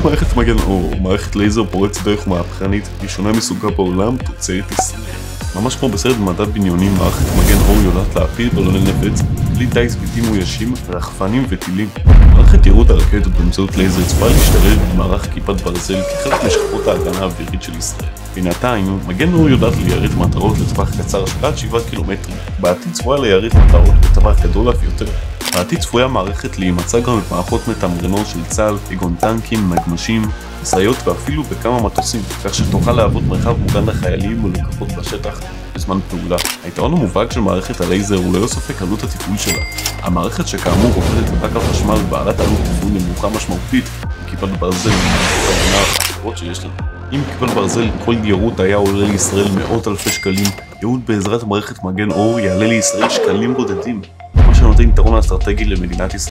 מערכת מגן אור, מערכת לייזר פורצת דרך מהפכנית, ראשונה מסוגה בעולם, תוצרת ישראל. ממש כמו בסרט במדע בניונים, מערכת מגן אור יודעת להפיל בלוני נפץ, בלי דיס בלתי מאוישים, רחפנים וטילים. מערכת יירוט הרקטות באמצעות לייזר צפויה להשתלב במערך כיפת ברזל כחלק משכבות ההגנה האווירית של ישראל. בינתיים, מגן אור יודעת ליירט מטרות לטווח קצר של עד 7 קילומטרים. בעתיד צפויה ליירט מטרות בטווח גדול אף יותר. בעתיד צפויה מערכת להימצא גם במערכות מתמרנות של צה"ל, כגון טנקים, נגמ"שים, משאיות ואפילו בכמה מטוסים, כך שתוכל להוות מרחב מוגן לחיילים ולכוחות בשטח בזמן פעולה. היתרון המובהק של מערכת הלייזר הוא ללא ספק עלות התפעול שלה. המערכת שכאמור עובדת רק על חשמל בעלת עלות תפעול נמוכה משמעותית מכיפת ברזל ומערכות ההגנה האחרות שיש לנו. אם כיפת ברזל כל יירוט היה עולה לישראל מאות אלפי שקלים, יירוט בעזרת מערכת מגן אור יעלה לישראל שקלים בודדים, מה שנותן יתרון אסטרטגי למדינת ישראל.